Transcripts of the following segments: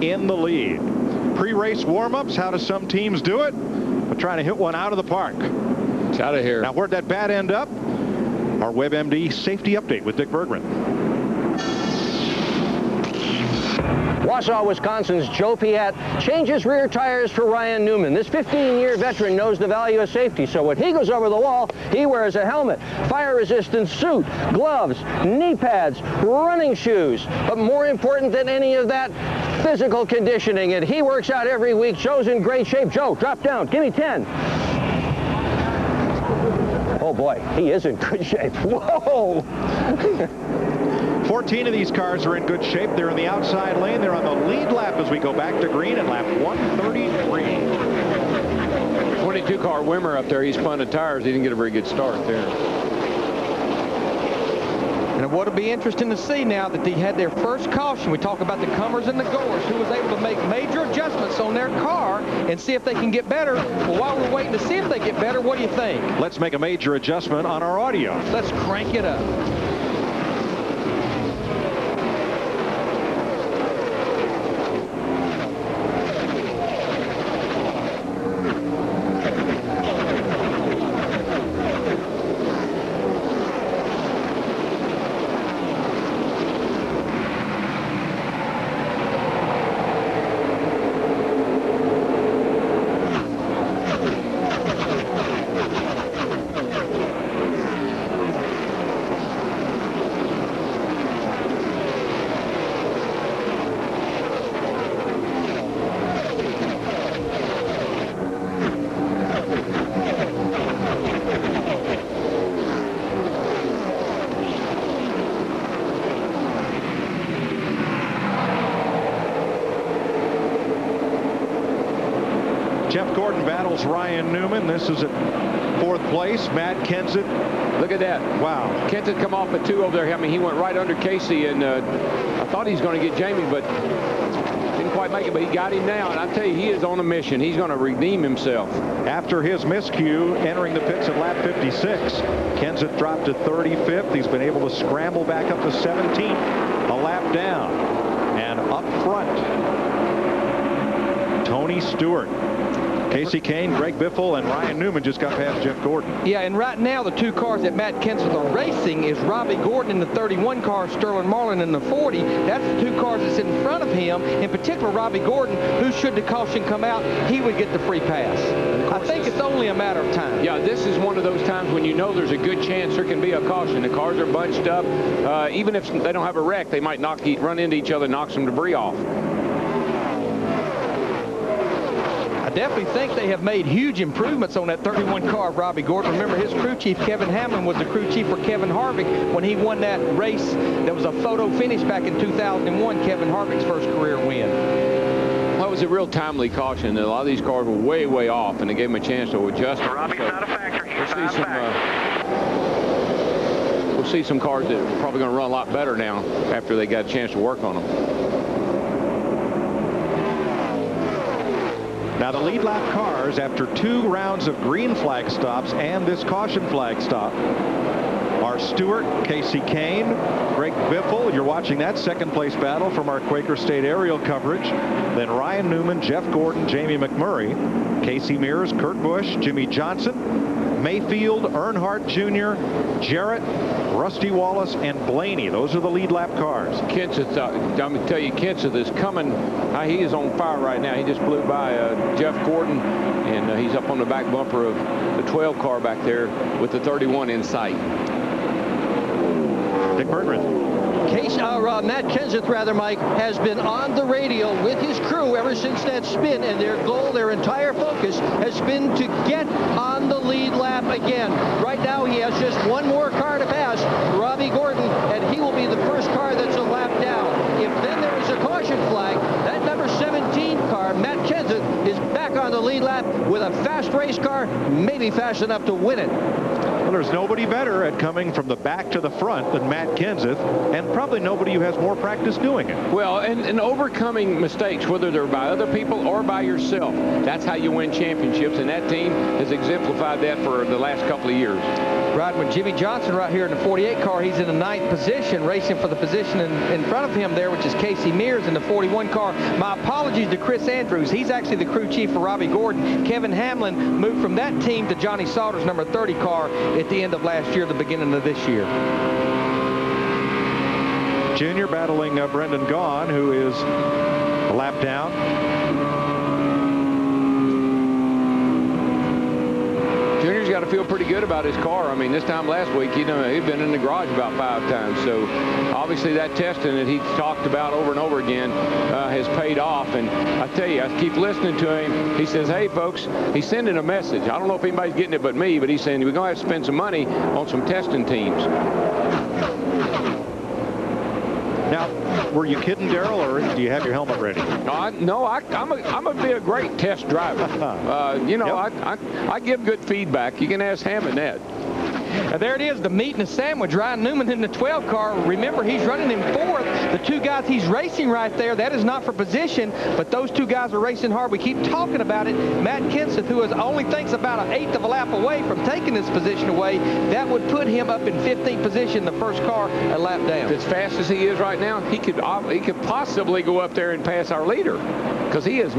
in the lead. Pre-race warm-ups, how do some teams do it? We're trying to hit one out of the park. It's out of here. Now, where'd that bat end up? Our WebMD safety update with Dick Bergman. Wausau, Wisconsin's Joe Piat changes rear tires for Ryan Newman. This 15-year veteran knows the value of safety, so when he goes over the wall, he wears a helmet, fire-resistant suit, gloves, knee pads, running shoes. But more important than any of that, physical conditioning. And he works out every week. Joe's in great shape. Joe, drop down. Give me 10. Oh, boy, he is in good shape. Whoa! 14 of these cars are in good shape. They're in the outside lane. They're on the lead lap as we go back to green at lap 133. 22 car Wimmer up there. He spun the tires. He didn't get a very good start there. And what'll be interesting to see now that they had their first caution. We talk about the comers and the goers, who was able to make major adjustments on their car and see if they can get better. Well, while we're waiting to see if they get better, what do you think? Let's make a major adjustment on our audio. Let's crank it up. Jeff Gordon battles Ryan Newman. This is at 4th place. Matt Kenseth. Look at that. Wow. Kenseth come off at 2 over there. I mean, he went right under Casey, and I thought he was going to get Jamie, but didn't quite make it, but he got him now. And I tell you, he is on a mission. He's going to redeem himself. After his miscue entering the pits at lap 56, Kenseth dropped to 35th. He's been able to scramble back up to 17th, a lap down. And up front, Tony Stewart. Casey Kane, Greg Biffle, and Ryan Newman just got past Jeff Gordon. Yeah, and right now the 2 cars that Matt Kenseth are racing is Robbie Gordon in the 31 car, Sterling Marlin in the 40. That's the 2 cars that's in front of him. In particular, Robbie Gordon, who should the caution come out, he would get the free pass. I think it's only a matter of time. Yeah, this is one of those times when you know there's a good chance there can be a caution. The cars are bunched up. Even if they don't have a wreck, they might run into each other, knock some debris off. I definitely think they have made huge improvements on that 31 car of Robbie Gordon. Remember, his crew chief, Kevin Hamlin, was the crew chief for Kevin Harvick when he won that race. That was a photo finish back in 2001, Kevin Harvick's first career win. That was a real timely caution. A lot of these cars were way, way off, and they gave him a chance to adjust. Robbie's not a factor. We'll see some cars that are probably going to run a lot better now after they got a chance to work on them. Now the lead lap cars, after 2 rounds of green flag stops and this caution flag stop, are Stewart, Casey Kane, Greg Biffle. You're watching that 2nd place battle from our Quaker State aerial coverage. Then Ryan Newman, Jeff Gordon, Jamie McMurray, Casey Mears, Kurt Busch, Jimmy Johnson, Mayfield, Earnhardt Jr., Jarrett, Rusty Wallace, and Blaney. Those are the lead lap cars. Kenseth, I'm going to tell you, Kenseth is coming. He is on fire right now. He just blew by Jeff Gordon, and he's up on the back bumper of the 12 car back there with the 31 in sight. Dick Bergman. Matt Kenseth, Mike, has been on the radio with his crew ever since that spin, and their goal, their entire focus, has been to get on the lead lap again. Right now, he has just 1 more car to pass, Robbie Gordon, and he will be the first car that's a lap down. If then there is a caution flag, that number 17 car, Matt Kenseth, is back on the lead lap with a fast race car, maybe fast enough to win it. Well, there's nobody better at coming from the back to the front than Matt Kenseth, and probably nobody who has more practice doing it. Well, and overcoming mistakes, whether they're by other people or by yourself, that's how you win championships, and that team has exemplified that for the last couple of years. Riding with Jimmy Johnson right here in the 48 car. He's in the 9th position, racing for the position in front of him there, which is Casey Mears in the 41 car. My apologies to Chris Andrews. He's actually the crew chief for Robbie Gordon. Kevin Hamlin moved from that team to Johnny Sauter's number 30 car at the end of last year, the beginning of this year. Junior battling Brendan Gaughan, who is a lap down. Junior's got to feel pretty good about his car. I mean, this time last week, you know, he'd been in the garage about 5 times. So obviously that testing that he talked about over and over again has paid off. And I tell you, I keep listening to him. He says, hey, folks, he's sending a message. I don't know if anybody's getting it but me, but he's saying we're going to have to spend some money on some testing teams. Now, were you kidding, Darrell, or do you have your helmet ready? No, I'm going to be a great test driver. You know, yep. I give good feedback. You can ask Ham and Ned. There it is, the meat and the sandwich. Ryan Newman in the 12 car. Remember, he's running in 4th. The 2 guys he's racing right there, that is not for position, but those 2 guys are racing hard. We keep talking about it. Matt Kenseth, who is only thinks about 1/8 of a lap away from taking this position away, that would put him up in 15th position, the first car a lap down. As fast as he is right now, he could possibly go up there and pass our leader, because he's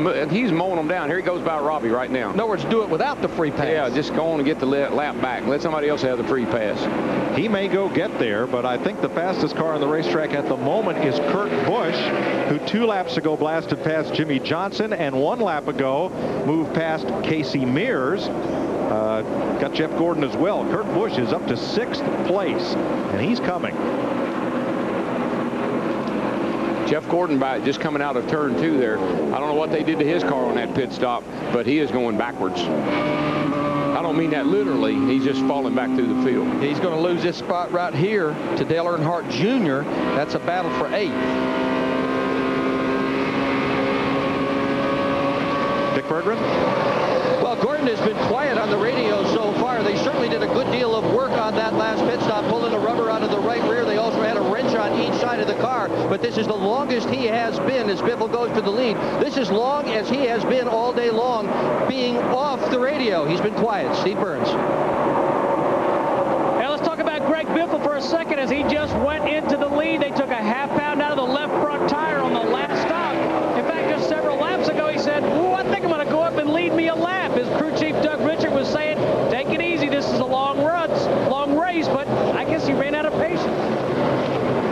mowing them down. Here he goes by Robbie right now. In other words, do it without the free pass. Yeah, just go on and get the lap back. Let somebody else have the free pass. He may go get there, but I think the fastest car on the racetrack at the moment is Kurt Busch, who 2 laps ago blasted past Jimmy Johnson, and 1 lap ago moved past Casey Mears. Got Jeff Gordon as well. Kurt Busch is up to 6th place, and he's coming. Jeff Gordon just coming out of turn 2 there. I don't know what they did to his car on that pit stop, but he is going backwards. I don't mean that literally. He's just falling back through the field. He's going to lose this spot right here to Dale Earnhardt Jr. That's a battle for 8th. Dick Berggren? Well, Gordon has been quiet on the radio so far. They certainly did a good deal of work on that last pit stop, pulling the rubber out of the right rear. They also had a wrench on each side of the car, but this is the longest he has been as Biffle goes to the lead. This is long as he has been all day long, being off the radio. He's been quiet. Steve Burns. Now let's talk about Greg Biffle for a second as he just went into the lead. They took a half pound out of the left front tire on the last stop. In fact, just several laps ago, he said, "Ooh, I think I'm going to go up and lead me a lap." His crew chief, Doug Richard, was saying, take it easy. This is a long race, but I guess he ran out of patience.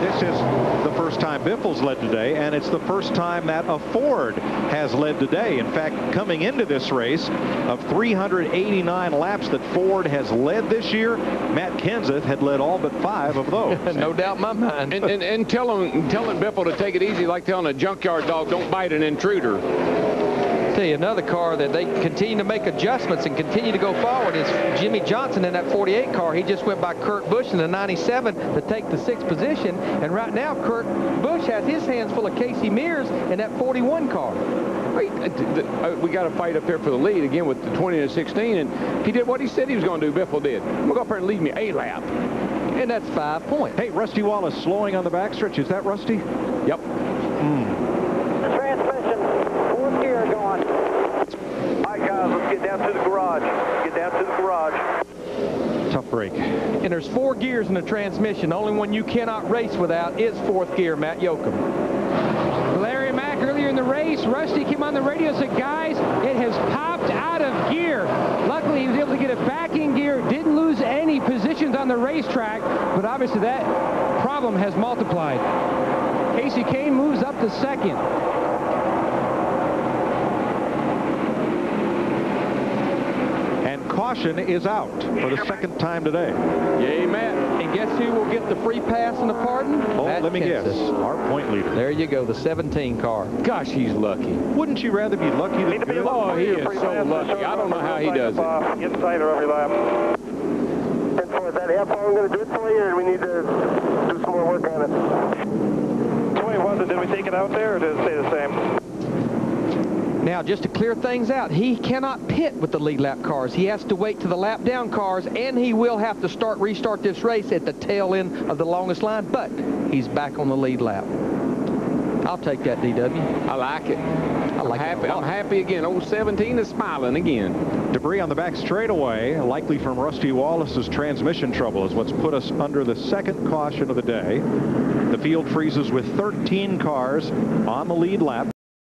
This is the first time Biffle's led today, and it's the first time that a Ford has led today. In fact, coming into this race, of 389 laps that Ford has led this year, Matt Kenseth had led all but 5 of those. No doubt in my mind. And telling Biffle to take it easy, like telling a junkyard dog, don't bite an intruder. Tell you, another car that they continue to make adjustments and continue to go forward is Jimmy Johnson in that 48 car. He just went by Kurt Busch in the 97 to take the 6th position, and right now Kurt Busch has his hands full of Casey Mears in that 41 car. We got to fight up there for the lead again with the 20 and 16, and he did what he said he was going to do. Biffle did. I'm going to go up there and lead me a lap. And that's 5 points. Hey, Rusty Wallace slowing on the backstretch. Is that Rusty? Yep. Transmission, 4th gear going. All right, guys, let's get down to the garage. Get down to the garage. Tough break. And there's 4 gears in the transmission. The only one you cannot race without is 4th gear, Matt Yoakum. Larry Mack earlier in the race, Rusty came on the radio and said, guys, it has popped out of gear. Luckily, he was able to get it back in gear, didn't lose any positions on the racetrack, but obviously that problem has multiplied. Casey Kane moves up to 2nd. And caution is out for the 2nd time today. Yay, Matt. And guess who will get the free pass and the pardon? Oh, Matt let me Kenseth. guess. Our point leader. There you go, the 17 car. Gosh, he's lucky. Wouldn't you rather be lucky than good? Oh, he is so lucky. I don't know how he does it. Inside of every lap. And so is that half hour going to do it for you, or do we need to do some more work on it? Which way was it? Did we take it out there, or did it stay the same? Now, just to clear things out, he cannot pit with the lead lap cars. He has to wait to the lap down cars, and he will have to restart this race at the tail end of the longest line, but he's back on the lead lap. I'll take that, DW. I like it. I'm happy again. Old 17 is smiling again. Debris on the back straightaway, likely from Rusty Wallace's transmission trouble, is what's put us under the second caution of the day. The field freezes with 13 cars on the lead lap.